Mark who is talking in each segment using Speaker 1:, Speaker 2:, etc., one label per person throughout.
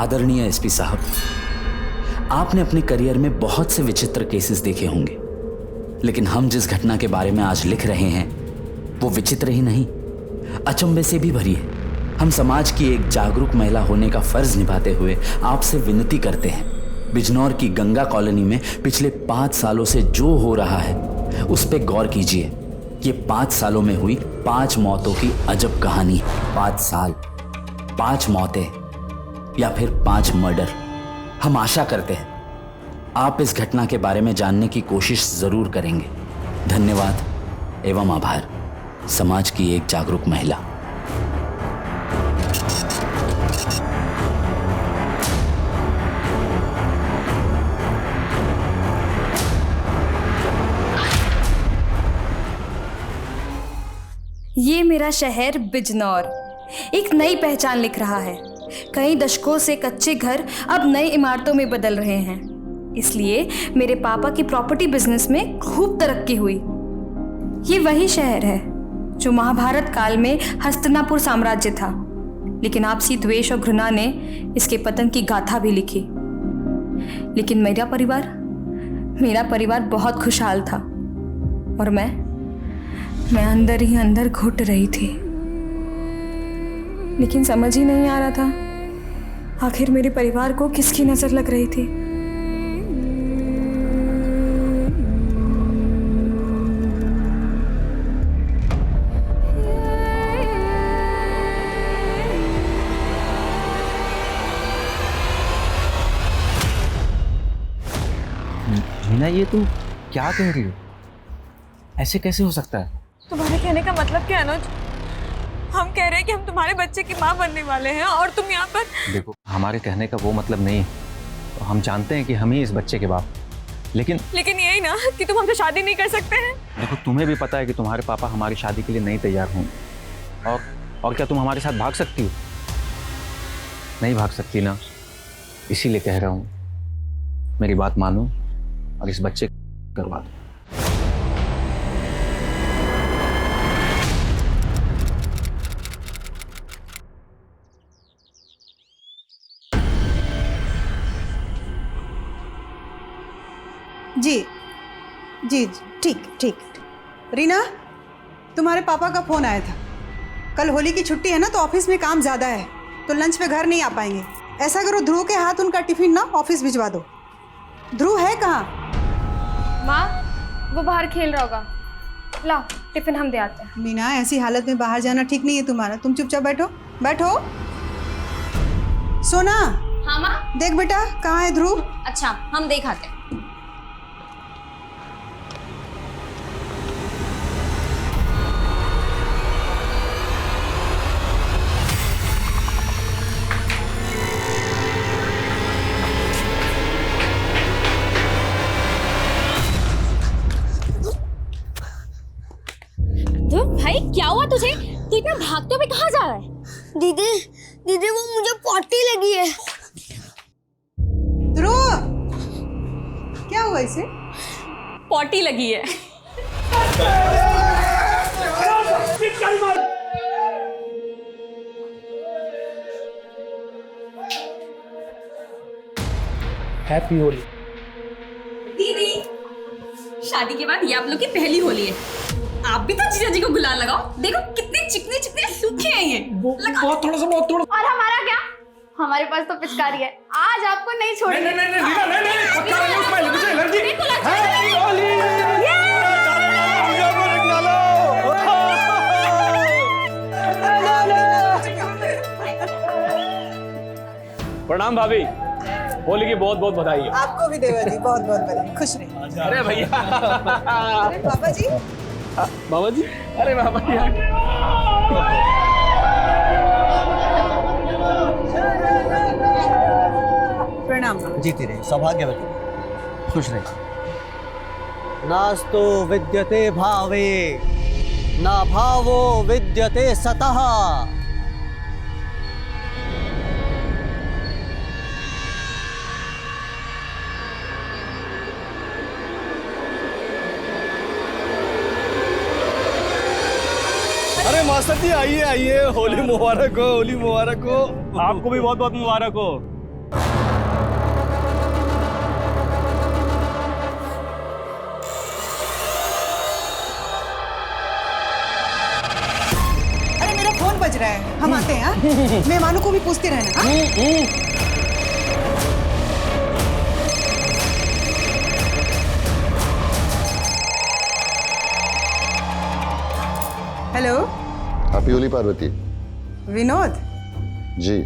Speaker 1: आदरणीय एसपी साहब, आपने अपने करियर में बहुत से विचित्र केसेस देखे होंगे, लेकिन हम जिस घटना के बारे में आज लिख रहे हैं वो विचित्र ही नहीं, अचंभे से भी भरी है। हम समाज की एक जागरूक महिला होने का फर्ज निभाते हुए आपसे विनती करते हैं, बिजनौर की गंगा कॉलोनी में पिछले 5 सालों से जो हो रहा है उस पर गौर कीजिए। ये 5 सालों में हुई 5 मौतों की अजब कहानी है। 5 साल, 5 मौतें या फिर 5 मर्डर। हम आशा करते हैं आप इस घटना के बारे में जानने की कोशिश जरूर करेंगे। धन्यवाद एवं आभार। समाज की एक जागरूक महिला।
Speaker 2: ये मेरा शहर बिजनौर एक नई पहचान लिख रहा है। कई दशकों से कच्चे घर अब नई इमारतों में बदल रहे हैं, इसलिए मेरे पापा की प्रॉपर्टी बिजनेस में खूब तरक्की हुई। ये वही शहर है जो महाभारत काल में हस्तिनापुर साम्राज्य था, लेकिन आपसी द्वेष और घृणा ने इसके पतन की गाथा भी लिखी। लेकिन मेरा परिवार बहुत खुशहाल था और मैं अंदर ही अंदर घुट रही थी। लेकिन समझ ही नहीं आ रहा था आखिर मेरे परिवार को किसकी नजर लग रही थी।
Speaker 3: मीना, ये तुम क्या कह रही हो? ऐसे कैसे हो सकता है?
Speaker 4: तुम्हारे कहने का मतलब क्या है अनुज? हम कह रहे हैं कि हम तुम्हारे बच्चे की माँ बनने वाले हैं और तुम यहाँ पर।
Speaker 3: देखो, हमारे कहने का वो मतलब नहीं। हम जानते हैं कि हम ही इस बच्चे के बाप, लेकिन
Speaker 4: यही ना कि तुम हमसे शादी नहीं कर सकते हैं।
Speaker 3: देखो, तुम्हें भी पता है कि तुम्हारे पापा हमारी शादी के लिए नहीं तैयार हों। और क्या तुम हमारे साथ भाग सकती हो? नहीं भाग सकती ना, इसीलिए कह रहा हूँ मेरी बात मानो और इस बच्चे को करवा दो।
Speaker 5: जी जी जी, ठीक। रीना, तुम्हारे पापा का फोन आया था। कल होली की छुट्टी है ना, तो ऑफिस में काम ज़्यादा है, तो लंच पे घर नहीं आ पाएंगे। ऐसा करो, ध्रुव के हाथ उनका टिफिन ना ऑफिस भिजवा दो। ध्रुव है कहाँ?
Speaker 2: माँ, वो बाहर खेल रहा होगा। लाओ टिफिन हम दे आते हैं।
Speaker 5: मीना, ऐसी हालत में बाहर जाना ठीक नहीं है तुम्हारा। तुम चुपचाप बैठो। सोना।
Speaker 6: हाँ माँ।
Speaker 5: देख बेटा, कहाँ है ध्रुव?
Speaker 6: अच्छा, हम देख आते हैं। भाई, क्या हुआ तुझे? तू इतना भागते हुए कहाँ जा रहा है?
Speaker 7: दीदी वो मुझे पॉटी लगी है।
Speaker 5: ध्रुव, क्या हुआ इसे?
Speaker 6: पॉटी लगी है।
Speaker 8: हैप्पी होली।
Speaker 6: दीदी, शादी के बाद ये आप लोग की पहली होली है। आप भी तो जीजा जी को गुलाल लगाओ। देखो कितने चिकने सूखे हैं ये।
Speaker 8: बहुत थोड़ा।
Speaker 7: और हमारा क्या? हमारे पास तो पिचकारी है, आज आपको नहीं छोड़ेंगे।
Speaker 8: प्रणाम भाभी, होली की बहुत बहुत बधाई है।
Speaker 5: आपको भी देवर जी बहुत बहुत बधाई। खुश रहिए।
Speaker 8: अरे भैया।
Speaker 5: अरे बाबा जी।
Speaker 8: बाबा जी, अरे बाबा जी।
Speaker 5: प्रणाम।
Speaker 9: जीती रहे, सौभाग्यवती, खुश रहे। नास्तु विद्यते भावे, ना भावो विद्यते सतः।
Speaker 10: अरे मास्टर जी, आइए, होली मुबारक हो।
Speaker 8: आपको भी बहुत बहुत मुबारक हो।
Speaker 5: फोन बज रहा है, हम आते हैं। हाँ? मेहमानों को भी पूछते रहना। हाँ? Hello.
Speaker 11: Happy Holi Parvati.
Speaker 5: Vinod
Speaker 11: ji,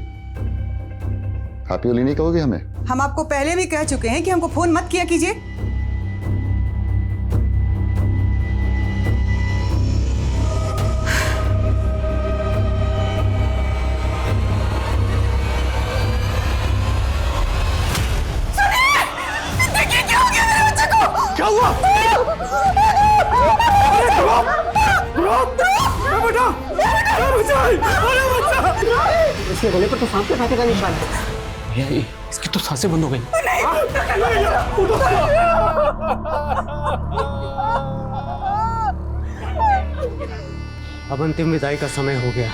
Speaker 11: happy Holi नहीं कहोगे हमें?
Speaker 5: हम आपको पहले भी कह चुके हैं कि हमको फोन मत किया कीजिए।
Speaker 10: क्या हुआ?
Speaker 9: इसके गले पर तो सांप के कांटे का निशान है।
Speaker 3: भैया इसकी तो सांसें बंद हो गई।
Speaker 9: अब अंतिम विदाई का समय हो गया।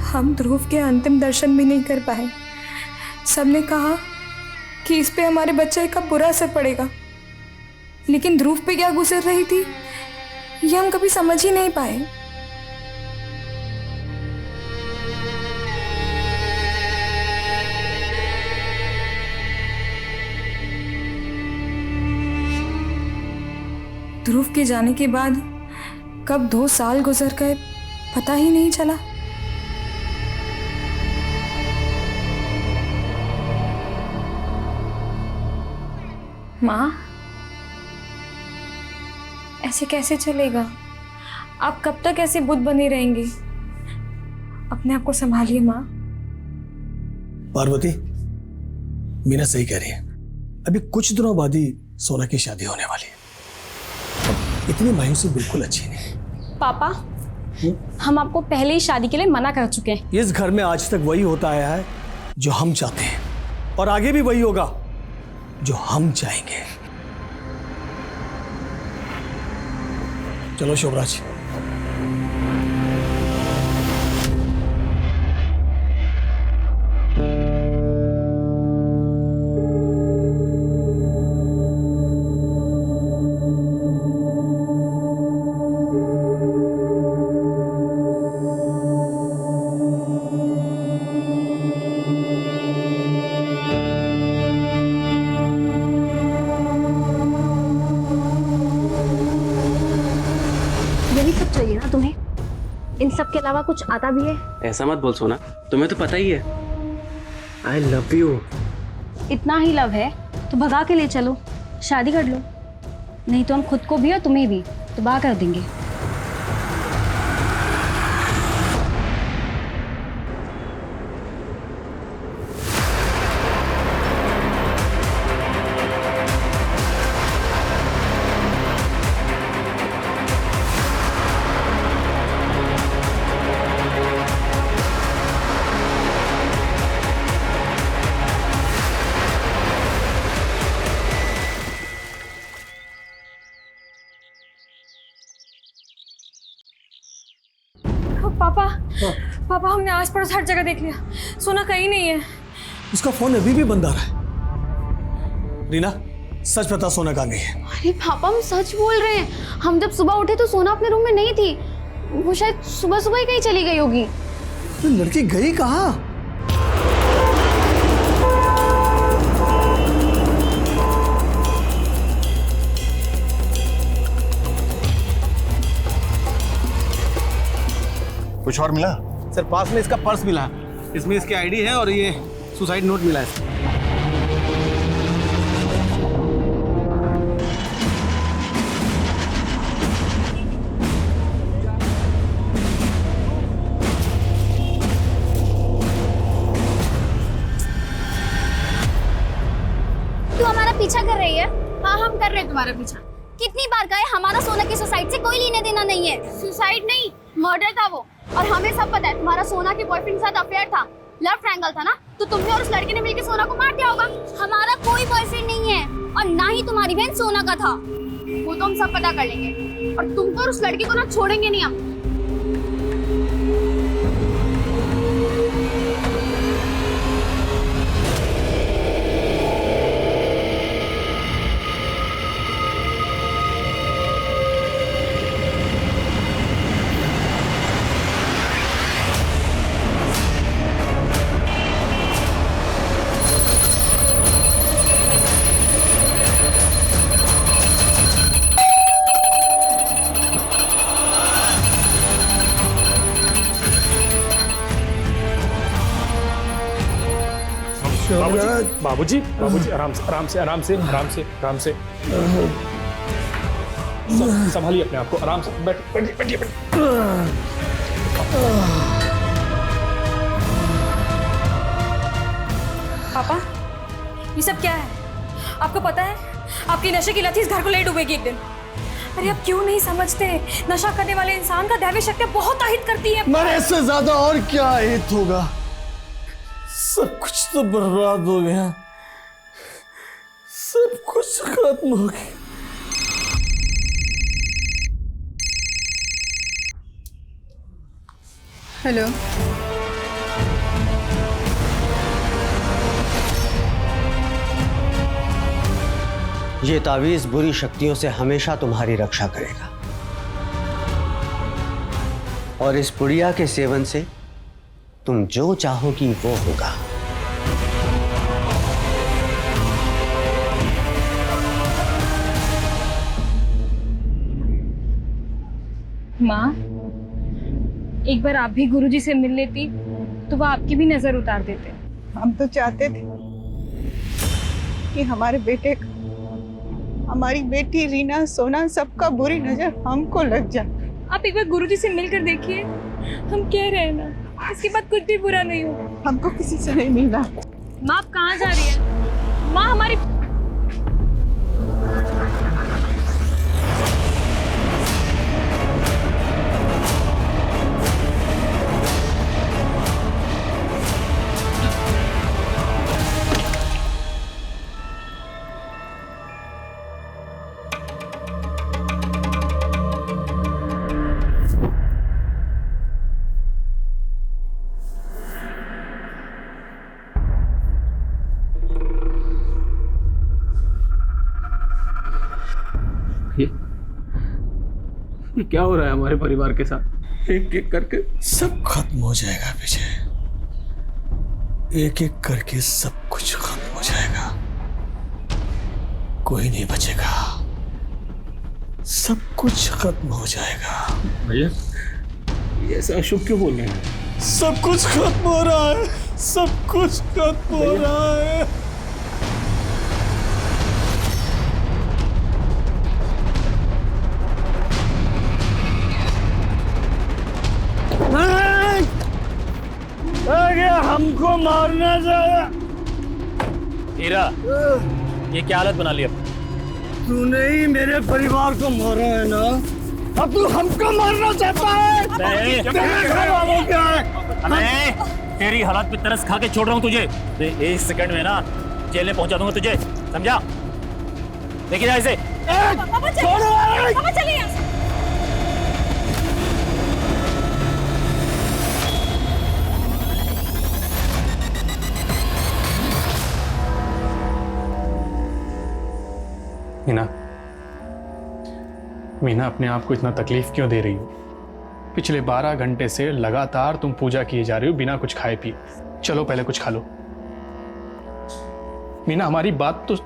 Speaker 2: हम ध्रुव के अंतिम दर्शन भी नहीं कर पाए। सबने कहा कि इस पे हमारे बच्चे का बुरा असर पड़ेगा, लेकिन ध्रुव पे क्या गुजर रही थी ये हम कभी समझ ही नहीं पाए। ध्रुव के जाने के बाद कब 2 साल गुजर गए पता ही नहीं चला। माँ, ऐसे कैसे चलेगा? आप कब तक ऐसे बुद्ध बने रहेंगे? अपने आप को संभालिए माँ।
Speaker 10: पार्वती, मीना सही कह रही है। अभी कुछ दिनों बाद ही सोना की शादी होने वाली है। इतनी मायूसी बिल्कुल अच्छी नहीं।
Speaker 6: पापा, हम आपको पहले ही शादी के लिए मना कर चुके हैं।
Speaker 10: इस घर में आज तक वही होता आया है जो हम चाहते हैं, और आगे भी वही होगा जो हम चाहेंगे। चलो शोभराज।
Speaker 6: यही सब चाहिए ना तुम्हें? इन सब के अलावा कुछ आता भी है?
Speaker 12: ऐसा मत बोल सोना, तुम्हें तो पता ही है। I love you.
Speaker 6: इतना ही लव है तो भगा के ले चलो, शादी कर लो, नहीं तो हम खुद को भी और तुम्हें भी तबाह कर देंगे।
Speaker 2: पापा, हमने आस पड़ोस हर जगह देख लिया, सोना कहीं नहीं है।
Speaker 10: उसका फोन अभी भी बंद आ रहा है। रीना, सच बता, सोना कहाँ गई है?
Speaker 7: अरे पापा, हम सच बोल रहे हैं। हम जब सुबह उठे तो सोना अपने रूम में नहीं थी। वो शायद सुबह सुबह ही कहीं चली गई होगी।
Speaker 10: तो लड़की गई कहाँ?
Speaker 11: कुछ और मिला?
Speaker 10: सर, पास में इसका पर्स मिला, इसमें इसकी आईडी है और ये सुसाइड नोट मिला है।
Speaker 7: तू हमारा पीछा कर रही है? हाँ, हम कर रहे हैं तुम्हारा पीछा। कितनी बार कहे, हमारा सोना की सुसाइड से कोई लेना देना नहीं है। सुसाइड नहीं, मर्डर था वो। और हमें सब पता है तुम्हारा सोना के बॉयफ्रेंड के साथ अफेयर था, लव ट्रायंगल था ना, तो तुमने और उस लड़के ने मिलकर सोना को मार दिया होगा। हमारा कोई बॉयफ्रेंड नहीं है, और ना ही तुम्हारी बहन सोना का था। वो तो हम सब पता कर लेंगे, और तुमको और उस लड़के को ना छोड़ेंगे नहीं हम।
Speaker 8: बाबूजी आराम से संभालिए अपने आप को, आराम से बैठिए।
Speaker 2: पापा, ये सब क्या है? आपको पता है आपकी नशे की लत इस घर को ले डूबेगी एक दिन। अरे आप क्यों नहीं समझते, नशा करने वाले इंसान का दैवी शक्ति बहुत अहित करती है।
Speaker 10: मरे से ज्यादा और क्या अहित होगा? सब कुछ तो बर्बाद हो गया, सब कुछ खत्म हो गया।
Speaker 5: हेलो,
Speaker 12: ये तावीज बुरी शक्तियों से हमेशा तुम्हारी रक्षा करेगा और इस पुड़िया के सेवन से तुम जो चाहोगी वो होगा।
Speaker 2: माँ, एक बार आप भी गुरुजी से मिल लेती तो वो आपकी भी नजर उतार देते।
Speaker 5: हम तो चाहते थे कि हमारे बेटे, हमारी बेटी रीना, सोना, सबका बुरी नजर हमको लग जाए।
Speaker 2: आप एक बार गुरुजी से मिलकर देखिए, हम कह रहे हैं ना, इसके बाद कुछ भी बुरा नहीं हो।
Speaker 5: हमको किसी से नहीं मिलना।
Speaker 2: माँ, आप कहाँ जा रही है? माँ, हमारी
Speaker 8: ये क्या हो रहा है हमारे परिवार के साथ? एक एक करके
Speaker 10: सब खत्म हो जाएगा विजय, एक एक करके सब कुछ खत्म हो जाएगा, कोई नहीं बचेगा, सब कुछ खत्म हो जाएगा।
Speaker 8: भैया, ये ऐसा अशुभ क्यों बोल रहे हैं?
Speaker 10: सब कुछ खत्म हो रहा है, सब कुछ खत्म हो रहा है। हमको मारना चाहा।
Speaker 8: हीरा, ये क्या हालत बना लिया?
Speaker 10: तूने ही मेरे परिवार को मारा है ना, अब तू हमको मारना चाहता है?
Speaker 8: नहीं,
Speaker 10: क्या है?
Speaker 8: मैं तेरी हालत पे तरस खा के छोड़ रहा हूँ तुझे। एक सेकंड में ना जेल में पहुंचा दूंगा तुझे, समझा? देखिए ऐसे।
Speaker 2: पापा चलिए।
Speaker 13: मीना अपने आप को इतना तकलीफ क्यों दे रही हो? पिछले 12 घंटे से लगातार तुम पूजा किए जा रही हो बिना कुछ खाए पिए। चलो पहले कुछ खा लो। मीना, हमारी बात तो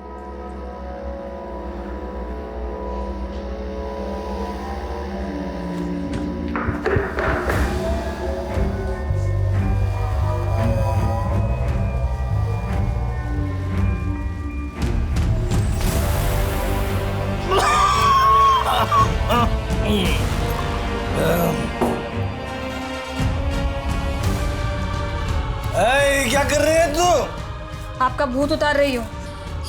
Speaker 10: क्या कर रहे हैं तू?
Speaker 2: आपका भूत उतार रही हो।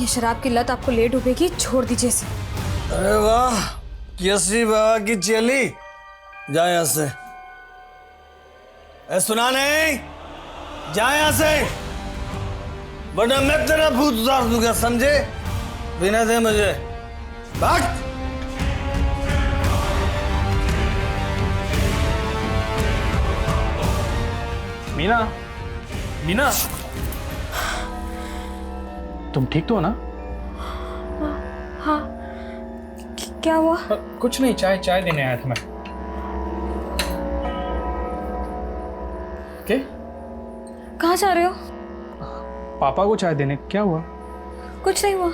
Speaker 2: ये शराब की लत आपको ले डूबेगी, छोड़ दीजिए इसे।
Speaker 10: अरे वाह, कैसी बाबा की चेली, जा यहाँ से। सुना नहीं, जा यहाँ से, वरना मैं तेरा भूत उतार दूंगा, समझे? बिना दे मुझे भाग।
Speaker 13: मीना, मीना, तुम ठीक तो हो ना?
Speaker 2: हाँ, क्या हुआ?
Speaker 13: कुछ नहीं, चाय देने आया था मैं। क्या?
Speaker 2: कहाँ जा रहे हो?
Speaker 13: पापा को चाय देने। क्या हुआ?
Speaker 2: कुछ नहीं हुआ,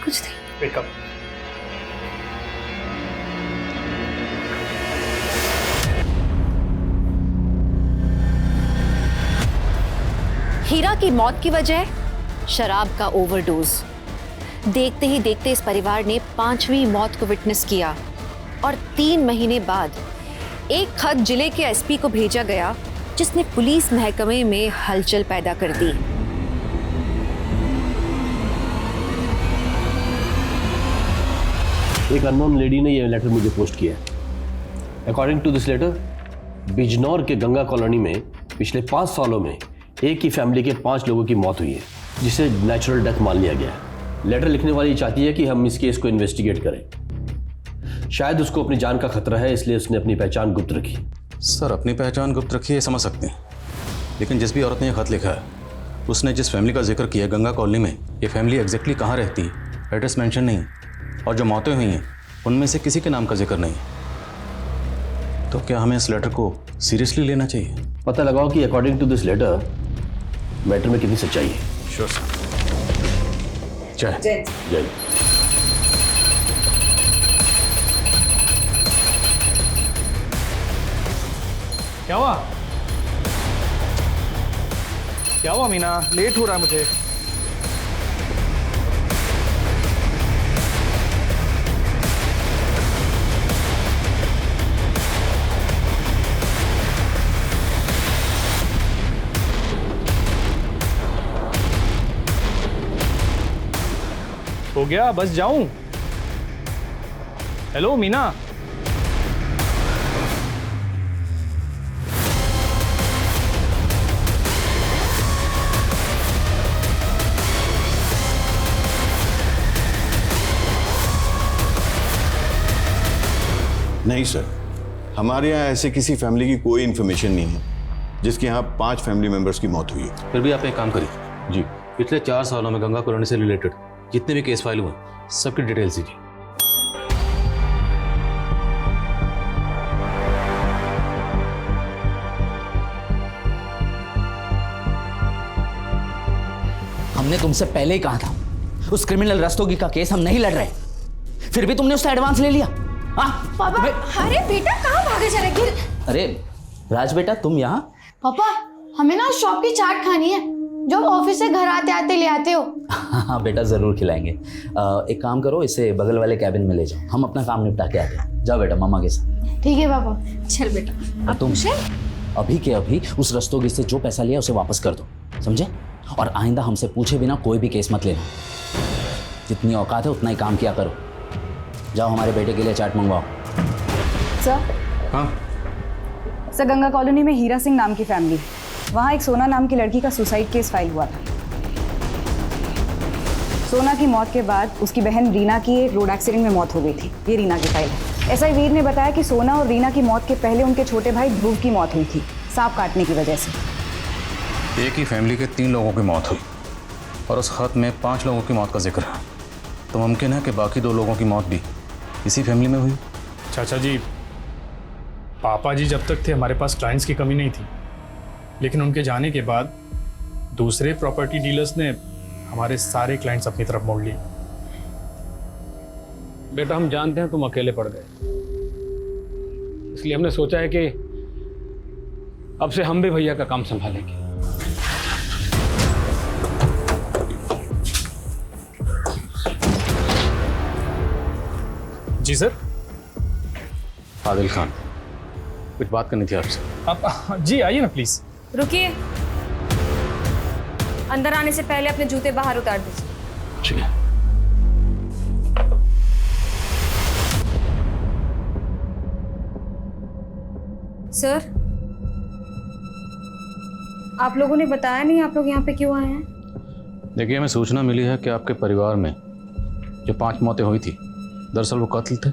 Speaker 2: कुछ नहीं।
Speaker 13: Wake up.
Speaker 14: हीरा की मौत की वजह शराब का ओवरडोज। देखते ही देखते इस परिवार ने 5वीं मौत को विटनेस किया और 3 महीने बाद एक खत जिले के एसपी को भेजा गया जिसने पुलिस महकमे में हलचल पैदा कर दी।
Speaker 15: एक अननोन लेडी ने यह लेटर मुझे पोस्ट किया है। According to this letter, Bijnor के गंगा कॉलोनी में पिछले 5 सालों में एक ही फैमिली के 5 लोगों की मौत हुई है, जिसे नेचुरल डेथ मान लिया गया है। लेटर लिखने वाली चाहती है कि हम इस केस को इन्वेस्टिगेट करें। शायद उसको अपनी जान का खतरा है, इसलिए उसने अपनी पहचान गुप्त रखी।
Speaker 16: सर, अपनी पहचान गुप्त रखी है समझ सकते हैं, लेकिन जिस भी औरत ने यह खत लिखा है उसने जिस फैमिली का जिक्र किया गंगा कॉलोनी में, ये फैमिली एग्जैक्टली कहाँ रहती है, एड्रेस मेंशन नहीं, और जो मौतें हुई हैं उनमें से किसी के नाम का जिक्र नहीं। तो क्या हमें इस लेटर को सीरियसली लेना चाहिए?
Speaker 15: पता लगाओ कि according to this letter matter में कितनी सच्चाई है।
Speaker 16: Sure sir. जय
Speaker 15: जय।
Speaker 13: क्या हुआ? क्या हुआ मीना? लेट हो रहा है मुझे। हो गया, बस जाऊं? हेलो मीना।
Speaker 17: नहीं सर, हमारे यहाँ ऐसे किसी फैमिली की कोई इन्फॉर्मेशन नहीं है जिसके यहाँ 5 फैमिली मेंबर्स की मौत हुई है।
Speaker 16: फिर भी आप एक काम करिए जी, पिछले 4 सालों में गंगा कॉलोनी से रिलेटेड जितने भी केस फाइल हुए सबकी डिटेल्स दीजिए।
Speaker 1: हमने तुमसे पहले ही कहा था उस क्रिमिनल रस्तोगी का केस हम नहीं लड़ रहे, फिर भी तुमने उसका एडवांस ले लिया।
Speaker 2: पापा, अरे बेटा कहाँ भागे जा रहे?
Speaker 1: अरे राज बेटा, तुम यहाँ?
Speaker 18: पापा, हमें ना शॉप की चाट खानी है जो ऑफिस से घर आते आते ले आते हो।
Speaker 1: हाँ बेटा, जरूर खिलाएंगे। एक काम करो, इसे बगल वाले कैबिन में ले जाओ, हम अपना काम निपटा के आते हैं। जाओ बेटा मामा के साथ।
Speaker 18: ठीक है पापा।
Speaker 2: चल बेटा।
Speaker 1: तुम अभी के अभी उस रस्तोगी से जो पैसा लिया उसे वापस कर दो, समझे? और आइंदा हमसे पूछे बिना कोई भी केस मत लेना। जितनी औकात है उतना ही काम किया करो। जाओ हमारे बेटे के लिए चाट मंगवाओ।
Speaker 19: सर।
Speaker 16: हाँ
Speaker 19: सर, गंगा कॉलोनी में हीरा सिंह नाम की फैमिली, वहाँ एक सोना नाम की लड़की का सुसाइड केस फाइल हुआ था। सोना की मौत के बाद उसकी बहन रीना की एक रोड एक्सीडेंट में मौत हो गई थी। ये रीना की फाइल है। एसआई वीर ने बताया कि सोना और रीना की मौत के पहले उनके छोटे भाई ध्रुव की मौत हुई थी, सांप काटने की वजह से।
Speaker 16: एक ही फैमिली के 3 लोगों की मौत हुई और उस खत में 5 लोगों की मौत का जिक्र है, तो मुमकिन है कि बाकी 2 लोगों की मौत भी इसी फैमिली में हुई।
Speaker 13: चाचा जी, पापा जी जब तक थे हमारे पास क्लाइंट्स की कमी नहीं थी, लेकिन उनके जाने के बाद दूसरे प्रॉपर्टी डीलर्स ने हमारे सारे क्लाइंट्स अपनी तरफ मोड़ लिए।
Speaker 3: बेटा, हम जानते हैं तुम अकेले पड़ गए, इसलिए हमने सोचा है कि अब से हम भी भैया का काम संभालेंगे।
Speaker 13: जी सर।
Speaker 16: आदिल खान, कुछ बात करनी थी आपसे।
Speaker 13: आप जी आइए ना प्लीज।
Speaker 2: रुकिए, अंदर आने से पहले अपने जूते बाहर उतार दीजिए।
Speaker 16: ठीक है।
Speaker 2: सर, आप लोगों ने बताया नहीं आप लोग यहाँ पे क्यों आए हैं?
Speaker 16: देखिए, हमें सूचना मिली है कि आपके परिवार में जो 5 मौतें हुई थी, दरअसल वो कत्ल थे।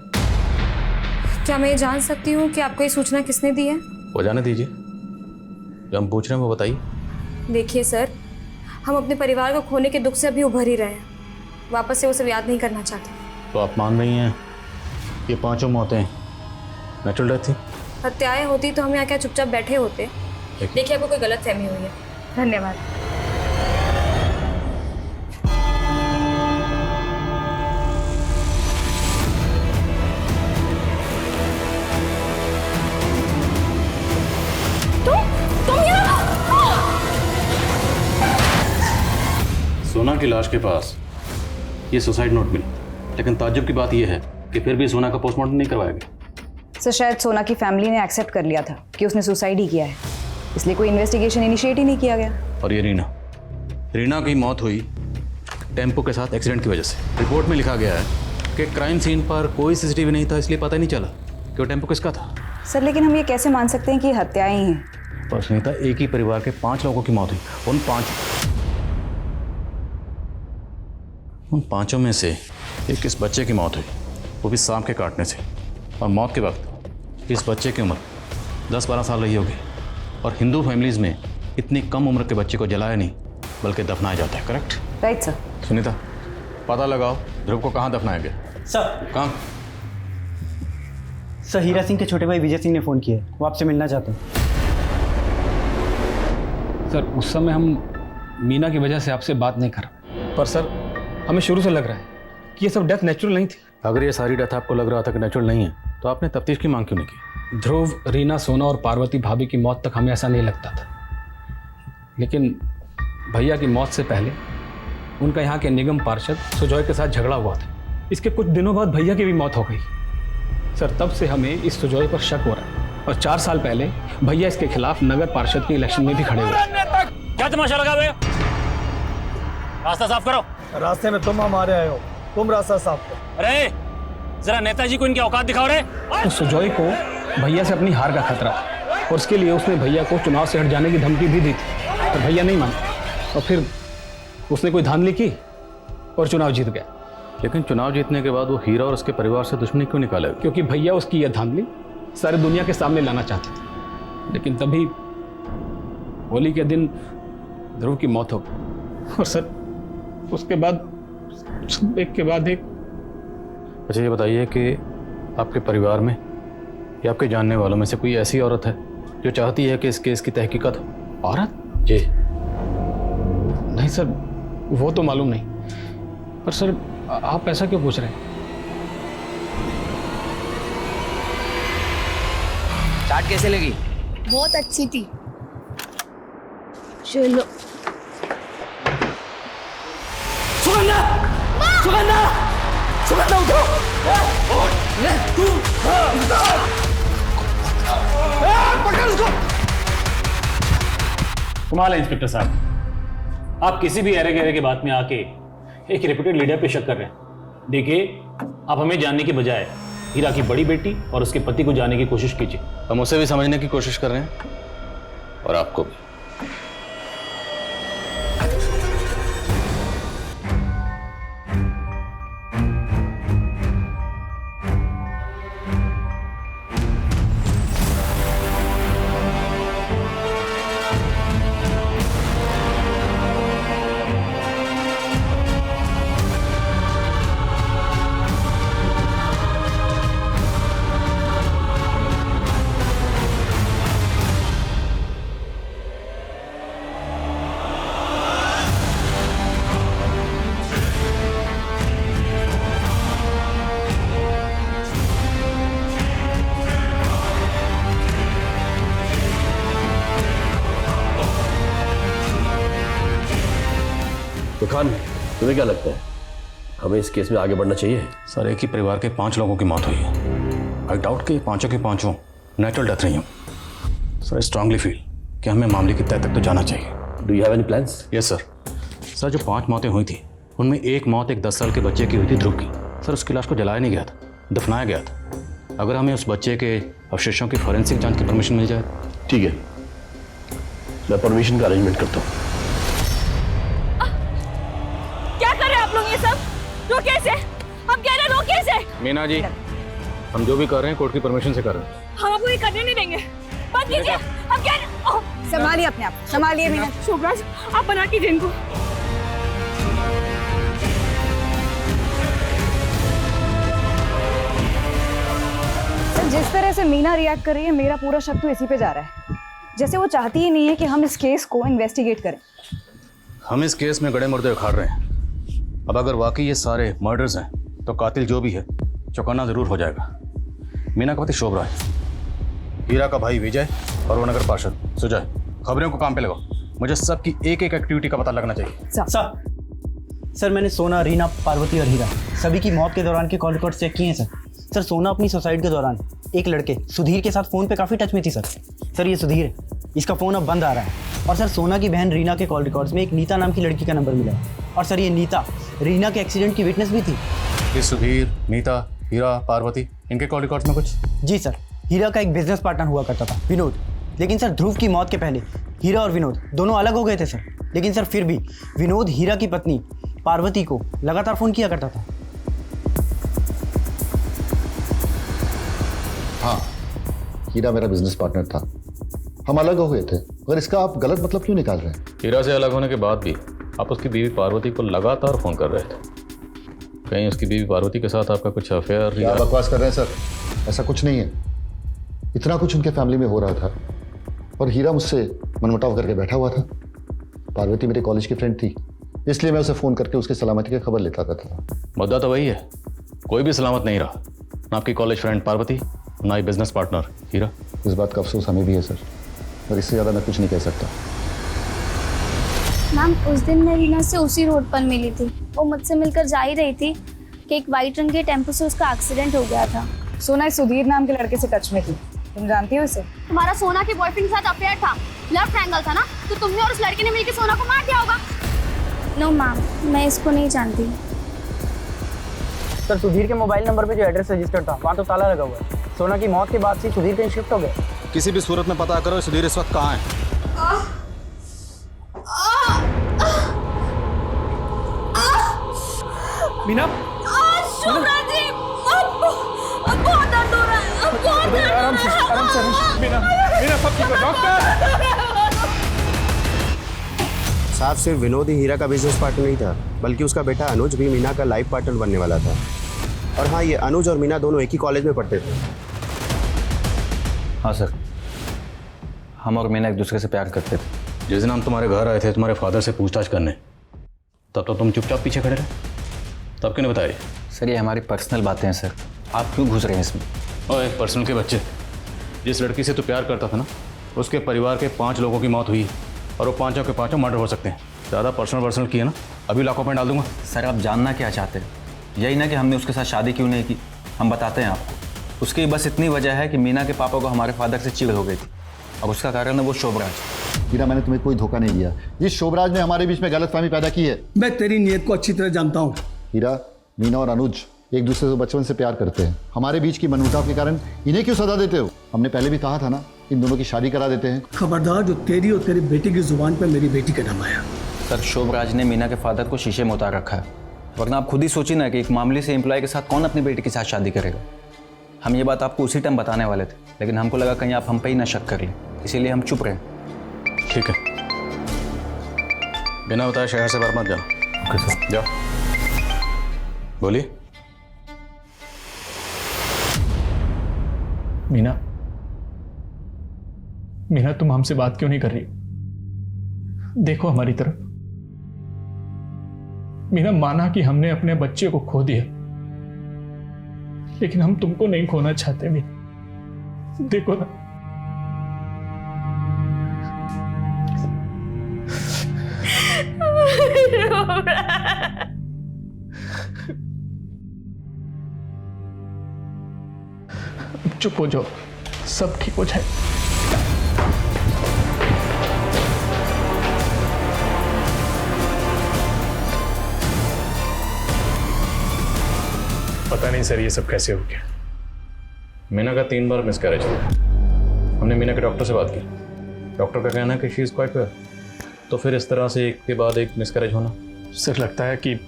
Speaker 2: क्या मैं ये जान सकती हूँ कि आपको ये सूचना किसने दी है?
Speaker 16: वो जाने दीजिए, जो हम पूछ रहे हैं वो बताइए।
Speaker 2: देखिए सर, हम अपने परिवार को खोने के दुख से अभी उभर ही रहे हैं, वापस से वो सब याद नहीं करना चाहते।
Speaker 16: तो आप मान रही हैं ये 5 मौतें नेचुरल डेथ थी?
Speaker 2: हत्याएं होती तो हम यहाँ क्या चुपचाप बैठे होते? देखिए, आपको कोई गलतफहमी हुई है। धन्यवाद। तुम यहाँ
Speaker 16: सोना की लाश के पास ये सुसाइड नोट मिला, लेकिन ताज्जुब की बात यह है कि फिर भी सोना का पोस्टमार्टम नहीं करवाया गया।
Speaker 19: सर शायद सोना की फैमिली ने एक्सेप्ट कर लिया था कि उसने सुसाइड ही किया है, इसलिए कोई इन्वेस्टिगेशन इनिशिएट ही नहीं किया गया।
Speaker 16: और ये रीना की मौत हुई टेम्पो के साथ एक्सीडेंट की वजह से। रिपोर्ट में लिखा गया है कि क्राइम सीन पर कोई सीसीटीवी नहीं था, इसलिए पता नहीं चला कि वो टेम्पो किसका था।
Speaker 19: सर लेकिन हम ये कैसे मान सकते हैं कि हत्याएं ही हैं?
Speaker 16: पर सुनीता, एक ही परिवार के 5 लोगों की मौत हुई। उन पांचों में से एक इस बच्चे की मौत हुई, वो भी सांप के काटने से। और मौत के वक्त इस बच्चे की उम्र 10-12 साल रही होगी। और हिंदू फैमिलीज में इतनी कम उम्र के बच्चे को जलाया नहीं बल्कि दफनाया जाता है। करेक्ट?
Speaker 19: Right sir.
Speaker 16: सुनीता, पता लगाओ ध्रुव को कहाँ दफनाया गया।
Speaker 9: सर
Speaker 16: कहाँ?
Speaker 9: सर हीरा सिंह के छोटे भाई विजय सिंह ने फ़ोन किया है, वो आपसे मिलना चाहते हैं।
Speaker 13: सर उस समय हम मीना की वजह से आपसे बात नहीं कर, पर सर हमें शुरू से लग रहा है कि ये सब डेथ नेचुरल नहीं थी।
Speaker 16: अगर ये सारी डेथ आपको लग रहा था कि नेचुरल नहीं है तो आपने तफ्तीश की मांग क्यों नहीं की?
Speaker 13: ध्रुव, रीना, सोना और पार्वती भाभी की मौत तक हमें ऐसा नहीं लगता था, लेकिन भैया की मौत से पहले उनका यहाँ के निगम पार्षद सुजॉय के साथ झगड़ा हुआ था। इसके कुछ दिनों बाद भैया की भी मौत हो गई। सर तब से हमें इस सुजॉय पर शक हो रहा है, और 4 साल पहले भैया इसके खिलाफ नगर पार्षद के इलेक्शन में भी खड़े हुए।
Speaker 8: क्या तमाशा लगा हुए? रास्ता साफ करो।
Speaker 10: रास्ते में तुम हमारे आए हो, तुम रास्ता साफ करो।
Speaker 8: अरे जरा नेताजी को इनकी औकात दिखाओ रे।
Speaker 13: तो सुजॉय को भैया से अपनी हार का खतरा था, और उसके लिए उसने भैया को चुनाव से हट जाने की धमकी भी दी थी, पर भैया नहीं माना, और फिर उसने कोई धांधली की और चुनाव जीत गया।
Speaker 16: लेकिन चुनाव जीतने के बाद वो हीरा और उसके परिवार से दुश्मनी क्यों निकाले?
Speaker 13: क्योंकि भैया उसकी यह धांधली सारी दुनिया के सामने लाना चाहते थे। लेकिन तभी होली के दिन ध्रुव की मौत हो गई, और सर उसके बाद एक के बाद एक।
Speaker 16: अच्छा ये बताइए कि आपके परिवार में या आपके जानने वालों में से कोई ऐसी औरत है जो चाहती है कि इस केस की तहकीकात हो?
Speaker 13: औरत?
Speaker 16: जी
Speaker 13: नहीं सर, वो तो मालूम नहीं, पर सर आप ऐसा क्यों पूछ रहे हैं?
Speaker 12: चाट कैसे लगी?
Speaker 18: बहुत अच्छी थी। चलो
Speaker 1: सुगंधा! सुगंधा! सुगंधा उठो! तू!
Speaker 8: पकड़ उसको! कमाल है इंस्पेक्टर साहब, आप किसी भी एरे गहरे के बात में आके एक रेप्यूटेड लीडर पे शक कर रहे हैं। देखिए, आप हमें जानने के बजाय हीरा की बड़ी बेटी और उसके पति को जानने की कोशिश कीजिए।
Speaker 16: हम उसे भी समझने की कोशिश कर रहे हैं और आपको भी।
Speaker 15: तो खान, तुम्हें क्या लगता है हमें इस केस में आगे बढ़ना चाहिए?
Speaker 16: सर एक ही परिवार के 5 लोगों की मौत हुई है। आई डाउट कि पांचों के पांचों नेचुरल डेथ नहीं हो। सर आई स्ट्रांगली फील कि हमें मामले की तह तक तो जाना चाहिए।
Speaker 15: Do you have any plans?
Speaker 16: Yes sir. Sir जो 5 मौतें हुई थी उनमें एक मौत एक 10 साल के बच्चे की हुई थी, ध्रुव की। सर उसकी लाश को जलाया नहीं गया था, दफनाया गया था। अगर हमें उस बच्चे के अवशेषों की फॉरेंसिक जांच की परमिशन मिल जाए।
Speaker 15: ठीक है, मैं परमिशन का अरेंजमेंट करता हूँ।
Speaker 6: क्या कर रहे हैं आप लोग ये सब? रोकिए इसे, हम कह रहे हैं रोकिए इसे।
Speaker 16: मीना जी, हम जो भी कर रहे हैं कोर्ट की परमिशन से कर रहे हैं।
Speaker 6: हम आपको ये करने नहीं देंगे, बंद कीजिए। हम कह रहे,
Speaker 19: संभालिए अपने आप, संभालिए मीना।
Speaker 6: शोभराज, आप बना कीजिए इनको।
Speaker 19: सर जिस तरह से मीना रिएक्ट कर रही है, मेरा पूरा शक तो इसी पे जा रहा है, जैसे वो चाहती ही नहीं है कि हम इस केस को इन्वेस्टिगेट करें।
Speaker 16: हम इस केस में गड़े मुर्दे उखाड़ रहे हैं। अब अगर वाकई ये सारे मर्डर्स हैं तो कातिल जो भी है चौकन्ना जरूर हो जाएगा। मीना का पति शोभराज, हीरा का भाई विजय और वो नगर पार्षद सुजय। खबरों को काम पे लगाओ, मुझे सबकी एक एक एक्टिविटी का पता लगना चाहिए।
Speaker 9: सर
Speaker 20: सर मैंने सोना, रीना, पार्वती और हीरा सभी की मौत के दौरान के कॉल रिकॉर्ड चेक किए हैं सर। सर सोना अपनी सुसाइड के दौरान एक लड़के सुधीर के साथ फ़ोन पे काफ़ी टच में थी सर। सर ये सुधीर है, इसका फ़ोन अब बंद आ रहा है। और सर सोना की बहन रीना के कॉल रिकॉर्ड्स में एक नीता नाम की लड़की का नंबर मिला है। और सर ये नीता रीना के एक्सीडेंट की विटनेस भी थी।
Speaker 16: ये सुधीर, नीता, हीरा, पार्वती, इनके कॉल रिकॉर्ड्स में कुछ?
Speaker 20: जी सर, हीरा का एक बिजनेस पार्टनर हुआ करता था विनोद, लेकिन सर ध्रुव की मौत के पहले हीरा और विनोद दोनों अलग हो गए थे सर। लेकिन सर फिर भी विनोद हीरा की पत्नी पार्वती को लगातार फ़ोन किया करता था।
Speaker 11: हाँ, हीरा मेरा बिजनेस पार्टनर था, हम अलग हो गए थे, मगर इसका आप गलत मतलब क्यों निकाल रहे हैं?
Speaker 16: हीरा से अलग होने के बाद भी आप उसकी बीवी पार्वती को लगातार फ़ोन कर रहे थे। कहीं उसकी बीवी पार्वती के साथ आपका कुछ अफेयर?
Speaker 11: क्या बकवास कर रहे हैं सर, ऐसा कुछ नहीं है। इतना कुछ उनके फैमिली में हो रहा था और हीरा मुझसे मनमुटाव करके बैठा हुआ था। पार्वती मेरे कॉलेज की फ्रेंड थी, इसलिए मैं उसे फ़ोन करके उसकी सलामती की खबर लेता था।
Speaker 16: मुद्दा तो वही है, कोई भी सलामत नहीं रहा, ना आपकी कॉलेज फ्रेंड पार्वती, ना ही बिजनेस पार्टनर हीरा।
Speaker 11: इस बात का अफसोस हमें भी है सर, और इससे ज़्यादा मैं कुछ नहीं कह सकता।
Speaker 7: मैम उस दिन मैं रीना से उसी रोड पर मिली थी। वो मुझसे मिलकर जा ही रही थी कि एक वाइट रंग के टेम्पो से उसका एक्सीडेंट हो गया था।
Speaker 19: सोना इस सुधीर नाम के लड़के से टच में थी, तुम जानती हो उसे?
Speaker 7: तुम्हारा सोना के बॉयफ्रेंड के साथ अफेयर था, लव ट्रायंगल था ना, तो तुमने और उस लड़के ने मिलकर सोना को मार दिया होगा। नो मैम, मैं इसको नहीं जानती।
Speaker 20: सर सुधीर के मोबाइल नंबर पे जो एड्रेस रजिस्टर्ड था वहाँ तो ताला लगा हुआ है। सोना की मौत के बाद से सुधीर कहीं शिफ्ट हो गया।
Speaker 16: किसी भी सूरत में पता करो सुधीर इस वक्त कहाँ है।
Speaker 10: मीना,
Speaker 4: बहुत दर्द हो रहा है, बहुत दर्द हो
Speaker 10: आराम से, आराम से। मीना, मीना सब ठीक है, डॉक्टर।
Speaker 12: साहब सिर्फ विनोद ही हीरा का बिजनेस पार्टनर नहीं था, बल्कि उसका बेटा अनुज भी मीना का लाइफ पार्टनर बनने वाला था। और हाँ, ये अनुज और मीना दोनों एक ही कॉलेज में पढ़ते थे।
Speaker 3: हाँ सर, हम और मीना एक दूसरे से प्यार करते थे।
Speaker 16: जिस दिन हम तुम्हारे घर आए थे तुम्हारे फादर से पूछताछ करने, तब तो तुम चुपचाप पीछे खड़े रहे, तब क्यों नहीं बताए?
Speaker 3: सर ये हमारी पर्सनल बातें हैं सर, आप क्यों घुस रहे हैं इसमें?
Speaker 16: ओए पर्सनल के बच्चे, जिस लड़की से तू प्यार करता था ना, उसके परिवार के 5 लोगों की मौत हुई और वो 5 के 5 मर्डर हो सकते हैं। ज़्यादा पर्सनल किया ना, अभी लाखों में डाल दूंगा।
Speaker 3: सर आप जानना क्या चाहते हैं? यही ना कि हमने उसके साथ शादी क्यों नहीं की, हम बताते हैं आपको। उसकी बस इतनी वजह है कि मीना के पापा को हमारे फादर से चिढ़ हो गई थी, और उसका कारण है वो शोभराज।
Speaker 11: हीरा, मैंने तुम्हें कोई धोखा नहीं दिया, ये शोभराज ने हमारे बीच में गलतफहमी पैदा की है।
Speaker 10: मैं तेरी नीयत को अच्छी तरह जानता हूँ।
Speaker 11: हीरा, मीना और अनुज एक दूसरे से बचपन से प्यार करते हैं, हमारे बीच की मनमुटाव के कारण इन्हें क्यों सजा देते हो? हमने पहले भी कहा था ना, इन दोनों की शादी करा देते हैं।
Speaker 10: खबरदार जो तेरी और तेरी बेटी की जुबान पर मेरी बेटी का नाम आया।
Speaker 3: सर शोभराज ने मीना के फादर को शीशे में उतार रखा है, वरना आप खुद ही सोचिए ना कि एक मामूली से एम्प्लॉय के साथ कौन अपनी बेटी के साथ शादी करेगा। हम ये बात आपको उसी टाइम बताने वाले थे, लेकिन हमको लगा कहीं आप हम पे ही ना शक कर लें, इसीलिए हम चुप रहे।
Speaker 16: ठीक है, बिना बताए शहर से बाहर मत जाओ।
Speaker 3: Okay sir.
Speaker 16: जाओ, बोलिए।
Speaker 13: मीना, मीना तुम हमसे बात क्यों नहीं कर रही? देखो हमारी तरफ। मीना, माना कि हमने अपने बच्चे को खो दिया, लेकिन हम तुमको नहीं खोना चाहते। मीना देखो ना, चुप हो जाओ, सब ठीक हो जाए। पता नहीं सर ये सब कैसे हो गया।
Speaker 16: मीना का 3 बार मिसकैरेज हुआ। हमने मीना के डॉक्टर से बात की, डॉक्टर का कहना है कि शी इज़ क्वाइट वेल। तो फिर इस तरह से एक के बाद एक मिसकैरेज होना?
Speaker 13: सर लगता है कि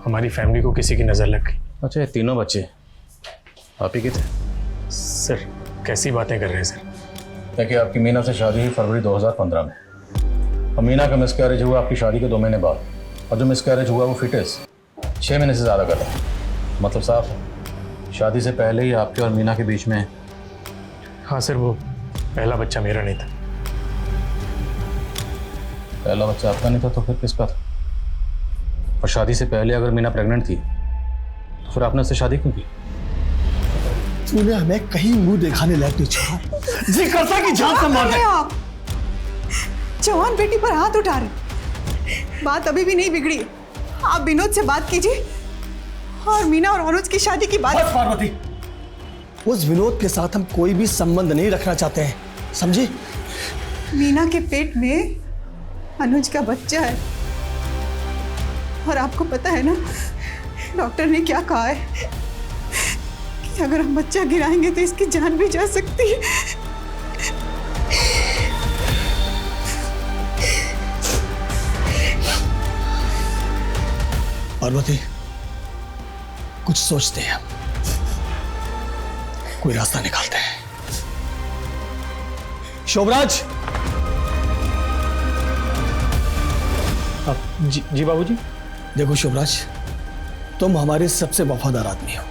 Speaker 13: हमारी फैमिली को किसी की नज़र लग गई।
Speaker 16: अच्छा, ये तीनों बच्चे आप ही के थे?
Speaker 13: सर कैसी बातें कर रहे हैं सर?
Speaker 16: देखिए, आपकी मीना से शादी हुई फरवरी 2015 में, और मीना का मिसकैरेज हुआ आपकी शादी के 2 महीने बाद, और जो मिसकैरेज हुआ वो फिटेस 6 महीने से ज़्यादा कर रहा है। मतलब साफ है, शादी से पहले ही आपके और मीना के बीच में।
Speaker 13: हाँ सर, वो पहला बच्चा मेरा नहीं था।
Speaker 16: पहला बच्चा आपका नहीं था तो फिर किसका था? और शादी से पहले अगर मीना प्रेग्नेंट थी तो फिर आपने उससे शादी क्यों की?
Speaker 10: तूने हमें कहीं मुंह दिखाने लायक नहीं छोड़ा। जी करता कि जान से मार दे।
Speaker 5: आप जवान बेटी पर हाथ उठा रहे, बात अभी भी नहीं बिगड़ी। आप विनोद से बात कीजिए और मीना और अनुज की शादी की बात।
Speaker 10: बस पार्वती, उस विनोद के साथ हम कोई भी संबंध नहीं रखना चाहते हैं, समझी?
Speaker 5: मीना के पेट में अनुज का बच्चा है और आपको पता है ना डॉक्टर ने क्या कहा है कि अगर हम बच्चा गिराएंगे तो इसकी जान भी जा सकती है।
Speaker 10: पार्वती, कुछ सोचते हैं, कोई रास्ता निकालते हैं। शोभराज।
Speaker 13: जी बाबूजी।
Speaker 10: देखो शोभराज, तुम हमारे सबसे वफादार आदमी हो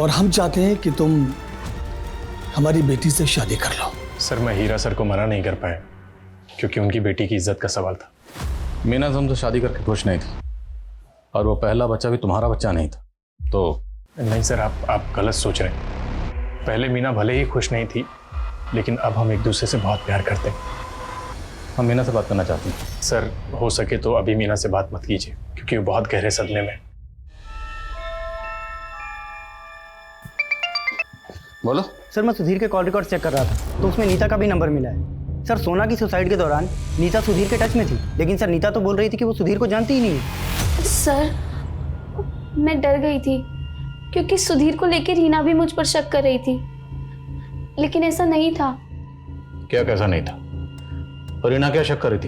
Speaker 10: और हम चाहते हैं कि तुम हमारी बेटी से शादी कर लो।
Speaker 13: सर मैं हीरा सर को मना नहीं कर पाया क्योंकि उनकी बेटी की इज्जत का सवाल था।
Speaker 16: मीना तुम तो शादी करके खुश नहीं थी और वो पहला बच्चा भी तुम्हारा बच्चा नहीं था तो।
Speaker 13: नहीं सर, आप गलत सोच रहे हैं। पहले मीना भले ही खुश नहीं थी लेकिन अब हम एक दूसरे से बहुत प्यार करते हैं।
Speaker 16: हम मीना से बात करना चाहते हैं।
Speaker 13: सर हो सके तो अभी मीना से बात मत कीजिए क्योंकि वो बहुत गहरे सदमे में।
Speaker 16: बोलो।
Speaker 20: सर मैं सुधीर के कॉल रिकॉर्ड चेक कर रहा था तो उसमें नीता का भी नंबर मिला है। सर सोना की सुसाइड के दौरान नीता सुधीर के टच में थी, लेकिन सर नीता तो बोल रही थी कि वो सुधीर को जानती ही नहीं है।
Speaker 18: सर मैं डर गई थी क्योंकि सुधीर को लेकर रीना भी मुझ पर शक कर रही थी, लेकिन ऐसा नहीं था।
Speaker 16: क्या कैसा नहीं था? और रीना क्या शक कर रही थी?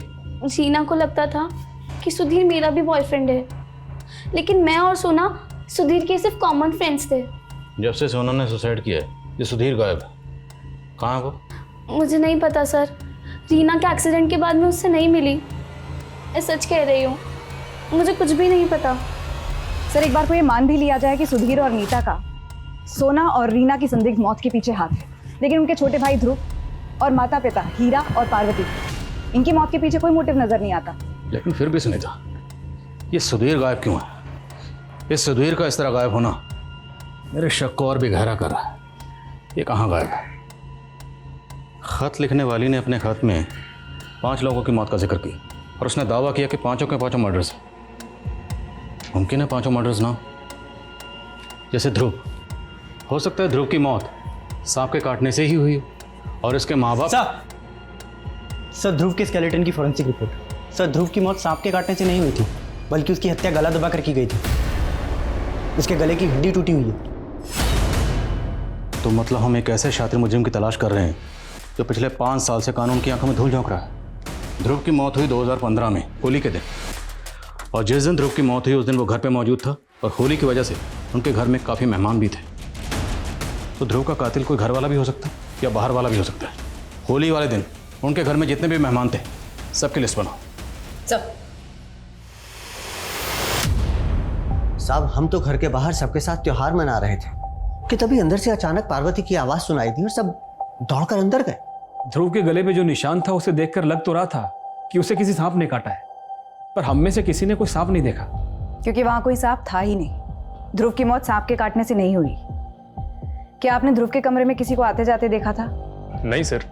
Speaker 18: रीना को लगता था कि सुधीर मेरा भी बॉयफ्रेंड है, लेकिन मैं और सोना सुधीर के सिर्फ कॉमन फ्रेंड्स थे।
Speaker 16: जब से सोना ने सुसाइड किया है ये सुधीर गायब है। कहाँ वो?
Speaker 18: मुझे नहीं पता सर, रीना के एक्सीडेंट के बाद मैं उससे नहीं मिली। मैं सच कह रही हूँ, मुझे कुछ भी नहीं पता।
Speaker 19: सर एक बार को ये मान भी लिया जाए कि सुधीर और नीता का सोना और रीना की संदिग्ध मौत के पीछे हाथ है, लेकिन उनके छोटे भाई ध्रुव और माता पिता हीरा और पार्वती, इनकी मौत के पीछे कोई मोटिव नजर नहीं आता।
Speaker 16: लेकिन फिर भी सुनीता, ये सुधीर गायब क्यों है? इस सुधीर का इस तरह गायब होना मेरे शक को और भी गहरा कर रहा है। ये कहाँ गायब है? खत लिखने वाली ने अपने खत में 5 लोगों की मौत का जिक्र किया और उसने दावा किया कि पांचों के पांचों मर्डर्स हैं। मुमकिन है पांचों मर्डर्स ना हो। जैसे ध्रुव, हो सकता है ध्रुव की मौत सांप के काटने से ही हुई हो और इसके माँ बाप।
Speaker 20: सर ध्रुव के स्केलेटन की फॉरेंसिक रिपोर्ट। सर ध्रुव की मौत सांप के काटने से नहीं हुई थी, बल्कि उसकी हत्या गला दबा कर की गई थी। उसके गले की हड्डी टूटी हुई है।
Speaker 16: तो मतलब हम एक ऐसे शातिर मुजरिम की तलाश कर रहे हैं जो पिछले 5 साल से कानून की आंखों में धूल झोंक रहा है। ध्रुव की मौत हुई 2015 में होली के दिन, और जिस दिन ध्रुव की मौत हुई उस दिन वो घर पे मौजूद था और होली की वजह से उनके घर में काफ़ी मेहमान भी थे। तो ध्रुव का कातिल कोई घर वाला भी हो सकता है या बाहर वाला भी हो सकता है। होली वाले दिन उनके घर में जितने भी मेहमान थे सबकी लिस्ट बनाओ।
Speaker 9: साहब हम तो घर के बाहर सबके साथ त्योहार मना रहे थे कि तभी अंदर से अचानक पार्वती की आवाज सुनाई दी और सब दौड़कर अंदर गए।
Speaker 21: ध्रुव के गले पे जो निशान था उसे देखकर लग तो रहा था कि उसे किसी सांप ने काटा है, पर हम में से किसी ने कोई सांप नहीं देखा
Speaker 19: क्योंकि वहां कोई सांप था ही नहीं। ध्रुव की मौत सांप के काटने से नहीं हुई। क्या आपने ध्रुव के कमरे में किसी को आते जाते देखा था?
Speaker 13: नहीं सर,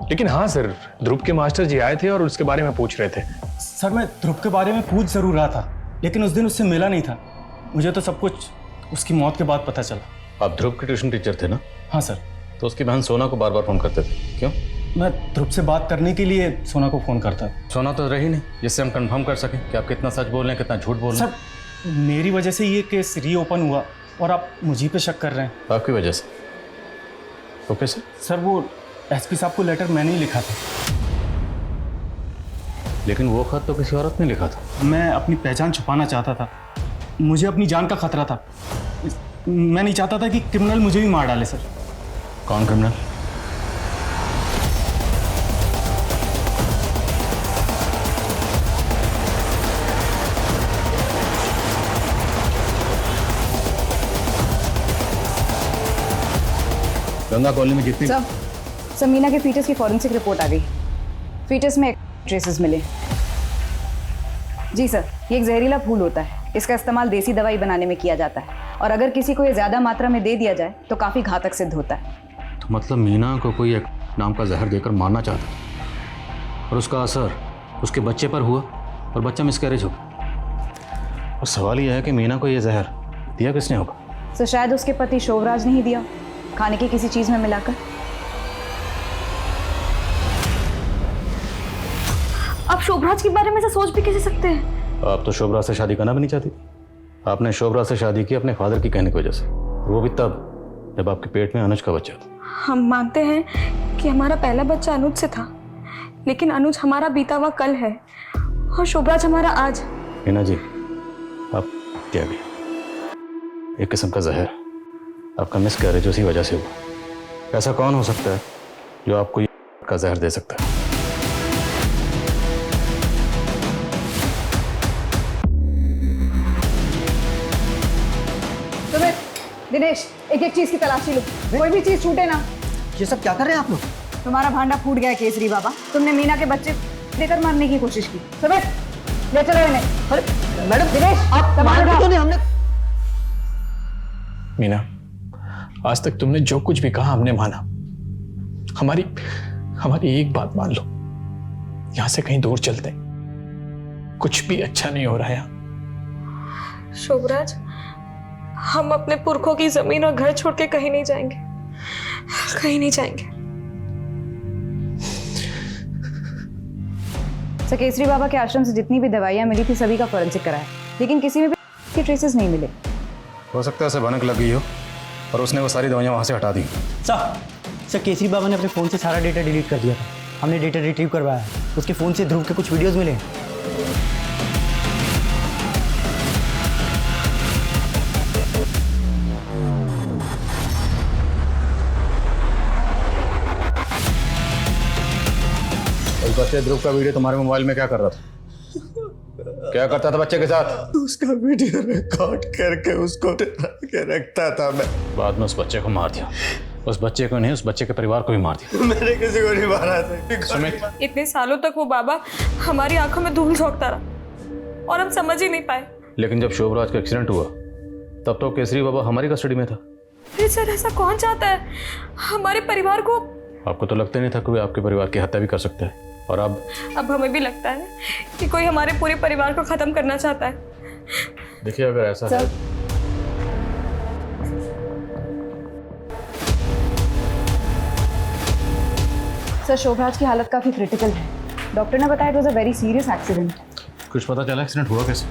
Speaker 13: लेकिन हाँ सर, ध्रुव के मास्टर जी आए थे और उसके बारे में पूछ रहे थे।
Speaker 20: सर मैं ध्रुव के बारे में पूछ जरूर रहा था, लेकिन उस दिन उससे मिला नहीं था। मुझे तो सब कुछ उसकी मौत के बाद पता चला।
Speaker 16: आप ध्रुव के ट्यूशन टीचर थे ना?
Speaker 20: हाँ सर।
Speaker 16: तो उसकी बहन सोना को बार बार फोन करते थे, क्यों?
Speaker 20: मैं ध्रुव से बात करने के लिए सोना को फोन करता।
Speaker 16: सोना तो रही नहीं जिससे हम कंफर्म कर सकें कि आप कितना सच बोल रहे हैं कितना झूठ बोल रहे हैं।
Speaker 20: सर मेरी वजह से ये केस रीओपन हुआ और आप मुझे पे शक कर रहे हैं।
Speaker 16: आपकी वजह से? Okay sir.
Speaker 20: सर वो एसपी साहब को लेटर मैंने ही लिखा था।
Speaker 16: लेकिन वो खत तो किसी औरत ने लिखा था।
Speaker 20: मैं अपनी पहचान छुपाना चाहता था, मुझे अपनी जान का खतरा था। मैं नहीं चाहता था कि क्रिमिनल मुझे भी मार डाले। सर
Speaker 16: कौन क्रिमिनल? गंगा कॉलोनी में जितनी
Speaker 19: सर मीना के फीटस की फॉरेंसिक रिपोर्ट आ गई। फीटस में ट्रेसेस मिले। जी सर, ये एक जहरीला फूल होता है। इसका इस्तेमाल देसी दवाई बनाने में किया जाता है और अगर किसी को ये ज़्यादा मात्रा में दे दिया जाए तो काफ़ी घातक सिद्ध होता है।
Speaker 16: तो मतलब मीना को कोई एक नाम का जहर देकर मारना चाहता और उसका असर उसके बच्चे पर हुआ और बच्चा मिसकैरेज हो गया। और सवाल यह है कि मीना को यह जहर दिया किसने होगा?
Speaker 19: तो शायद उसके पति शोभराज ने ही दिया, खाने की किसी चीज में मिलाकर।
Speaker 18: आप शोभराज के बारे में से सोच भी कैसे सकते हैं?
Speaker 16: आप तो शोभराज से शादी करना भी नहीं चाहती। आपने शोभराज से शादी की अपने फादर की कहने की वजह से, वो भी तब जब आपके पेट में अनुज का बच्चा था।
Speaker 2: हम मानते हैं कि हमारा पहला बच्चा अनुज से था, लेकिन अनुज हमारा बीता हुआ कल है और शोभराज हमारा आज।
Speaker 16: मीना जी, आप क्या गया एक किस्म का जहर, आपका मिसकैरेज उसी वजह से हुआ। ऐसा कौन हो सकता है जो आपको ये का जहर दे सकता है?
Speaker 19: दिनेश, एक एक चीज की तलाशी लो, कोई भी चीज छूटे ना।
Speaker 9: ये सब क्या कर रहे हैं आप लोग?
Speaker 19: तुम्हारा भांडा फूट गया है केसरी बाबा, तुमने मीना के बच्चे देकर मारने की कोशिश की। सुबह ले चलो इन्हें।
Speaker 9: अरे मैडम,
Speaker 19: दिनेश आप सामान उठाओ।
Speaker 9: नहीं, हमने
Speaker 13: मीना, आज तक तुमने जो कुछ भी कहा हमने माना। हमारी एक बात मान लो, यहां से कहीं दूर चलते हैं। कुछ भी अच्छा नहीं हो रहा है यहाँ।
Speaker 4: शोभराज, हम अपने पुरखों की जमीन और घर छोड़ के कहीं नहीं जाएंगे, कहीं नहीं जाएंगे।
Speaker 19: सर, केसरी बाबा के आश्रम से जितनी भी दवाइयाँ मिली थी सभी का फॉरेंसिक कराया, लेकिन किसी में भी ट्रेसेस नहीं मिले।
Speaker 16: हो सकता है उसे भनक लग गई हो और उसने वो सारी दवाइयाँ वहाँ से हटा दी।
Speaker 20: सर केसरी बाबा ने अपने फ़ोन से सारा डेटा डिलीट कर दिया था। हमने डेटा रिट्रीव करवाया है। उसके फ़ोन से ध्रुव के कुछ वीडियोज़ मिले हैं।
Speaker 16: बच्चे ध्रुव का वीडियो तुम्हारे मोबाइल में क्या कर रहा था? क्या करता था बच्चे के साथ?
Speaker 17: उसका वीडियो रिकॉर्ड करके उसको के रखता था मैं।
Speaker 16: बाद में उस बच्चे को मार दिया। उस बच्चे को नहीं, उस बच्चे के परिवार को भी मार दिया।
Speaker 17: मैंने किसी को नहीं मारा था।
Speaker 16: सुमित,
Speaker 4: इतने सालों तक वो बाबा हमारी आंखों में धूल झोंकता रहा और हम समझ ही नहीं पाए।
Speaker 16: लेकिन जब शोभराज का एक्सीडेंट हुआ तब तो केसरी बाबा हमारी कस्टडी में था।
Speaker 4: फिर सर ऐसा कौन चाहता है हमारे परिवार को?
Speaker 16: आपको तो लगता नहीं था कि आपके परिवार की हत्या भी कर सकता है, और अब
Speaker 4: हमें भी लगता है कि कोई हमारे पूरे परिवार को खत्म करना चाहता है।
Speaker 16: देखिए, अगर ऐसा है
Speaker 19: सर, शोभराज की हालत काफी क्रिटिकल है। डॉक्टर ने बताया it was a very serious accident.
Speaker 16: कुछ पता चला एक्सीडेंट हुआ कैसे?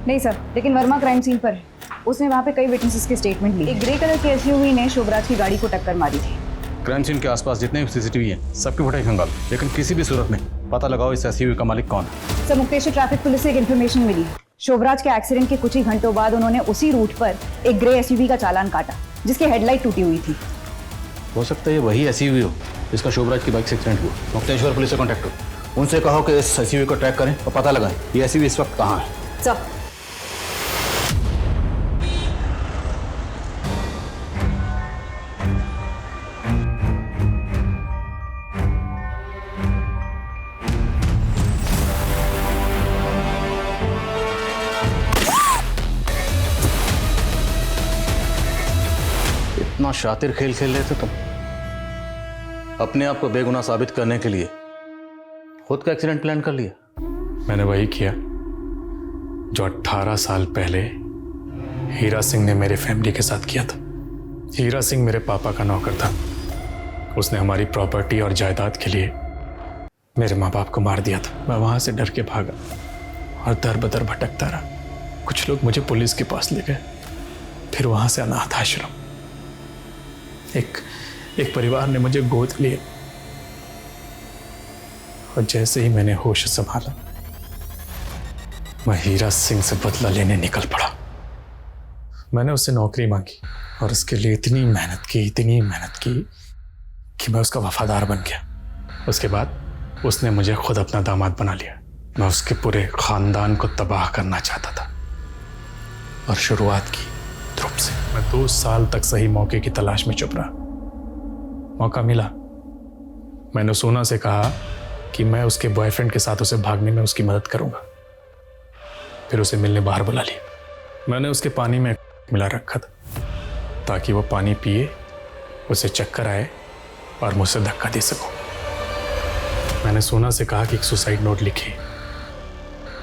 Speaker 19: नहीं सर, लेकिन वर्मा क्राइम सीन पर है। उसने वहाँ पे कई विटनेसेस के स्टेटमेंट लिए। एक ग्रे कलर की एसयूवी ने शोभराज की गाड़ी को टक्कर मारी थी।
Speaker 16: क्राइम सीन के आसपास जितने भी सीसीटीवी हैं सबकी फुटेज खंगालो, लेकिन किसी भी सूरत में पता लगाओ इस एसयूवी का मालिक कौन है।
Speaker 19: सर, मुक्तेश्वर ट्रैफिक पुलिस से एक इन्फॉर्मेशन मिली। शोभराज के एक्सीडेंट के कुछ ही घंटों बाद उन्होंने उसी रूट पर एक ग्रे एसयूवी का चालान काटा जिसकी हेडलाइट टूटी हुई थी।
Speaker 16: हो सकता है ये वही एसयूवी हो जिसका शोभराज की बाइक से एक्सीडेंट हुआ। मुक्तेश्वर पुलिस से कॉन्टैक्ट करो, उनसे कहो कि इस एसयूवी को ट्रैक करें और पता लगाएं ये एसयूवी इस वक्त कहाँ है।
Speaker 19: सर,
Speaker 16: इतना शातिर खेल खेल रहे थे तुम, अपने आप को बेगुनाह साबित करने के लिए खुद का एक्सीडेंट प्लान कर लिया।
Speaker 13: मैंने वही किया जो 18 साल पहले हीरा सिंह ने मेरे फैमिली के साथ किया था। हीरा सिंह मेरे पापा का नौकर था। उसने हमारी प्रॉपर्टी और जायदाद के लिए मेरे माँ बाप को मार दिया था। मैं वहां से डर के भागा और दर बदर भटकता रहा। कुछ लोग मुझे पुलिस के पास ले गए, फिर वहां से अनाथ आश्रम। एक परिवार ने मुझे गोद लिया और जैसे ही मैंने होश संभाला मैं हीरा सिंह से बदला लेने निकल पड़ा। मैंने उससे नौकरी मांगी और उसके लिए इतनी मेहनत की कि मैं उसका वफादार बन गया। उसके बाद उसने मुझे खुद अपना दामाद बना लिया। मैं उसके पूरे खानदान को तबाह करना चाहता था और शुरुआत की ध्रुव से। मैं 2 साल तक सही मौके की तलाश में चुप रहा। मौका मिला, मैंने सोना से कहा कि मैं उसके बॉयफ्रेंड के साथ उसे भागने में उसकी मदद करूंगा। फिर उसे मिलने बाहर बुला लिया। मैंने उसके पानी में मिला रखा था ताकि वो पानी पिए, उसे चक्कर आए और मुझसे धक्का दे सकूं। मैंने सोना से कहा कि एक सुसाइड नोट लिखे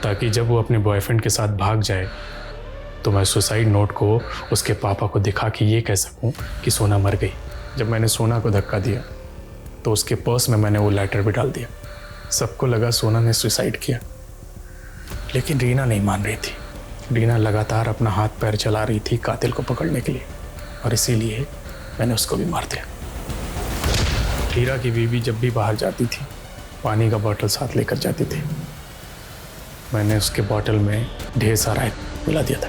Speaker 13: ताकि जब वो अपने बॉयफ्रेंड के साथ भाग जाए तो मैं सुसाइड नोट को उसके पापा को दिखा के ये कह सकूं कि सोना मर गई। जब मैंने सोना को धक्का दिया तो उसके पर्स में मैंने वो लेटर भी डाल दिया। सबको लगा सोना ने सुसाइड किया, लेकिन रीना नहीं मान रही थी। रीना लगातार अपना हाथ पैर चला रही थी कातिल को पकड़ने के लिए, और इसीलिए मैंने उसको भी मार दिया। हीरा की बीवी जब भी बाहर जाती थी पानी का बोतल साथ लेकर जाती थी। मैंने उसके बोतल में ढेर सारा मिला दिया था।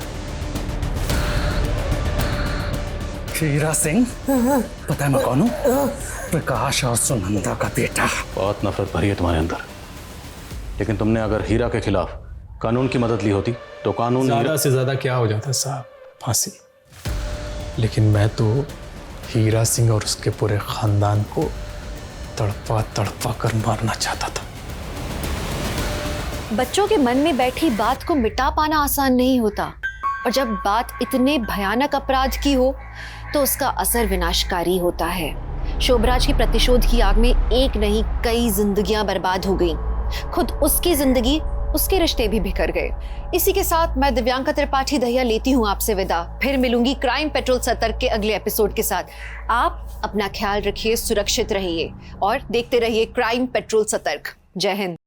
Speaker 21: हीरा सिंह, पता है मैं कौन हूँ? प्रकाश और सुनंदा का बेटा।
Speaker 16: बहुत नफरत भरी है तुम्हारे अंदर, लेकिन तुमने अगर हीरा के खिलाफ कानून की मदद ली होती तो कानून
Speaker 13: ज्यादा से ज्यादा क्या हो जाता साहब? फांसी। लेकिन मैं तो हीरा सिंह और उसके पूरे खानदान को तड़पा तड़पा कर मारना चाहता था।
Speaker 14: बच्चों के मन में बैठी बात को मिटा पाना आसान नहीं होता, और जब बात इतने भयानक अपराध की हो तो उसका असर विनाशकारी होता है। शोभराज की प्रतिशोध की आग में एक नहीं कई जिंदगियां बर्बाद हो गईं। खुद उसकी जिंदगी, उसके रिश्ते भी बिखर गए। इसी के साथ मैं दिव्यांका त्रिपाठी दहिया लेती हूँ आपसे विदा। फिर मिलूंगी क्राइम पेट्रोल सतर्क के अगले एपिसोड के साथ। आप अपना ख्याल रखिए, सुरक्षित रहिए और देखते रहिए क्राइम पेट्रोल सतर्क। जय हिंद।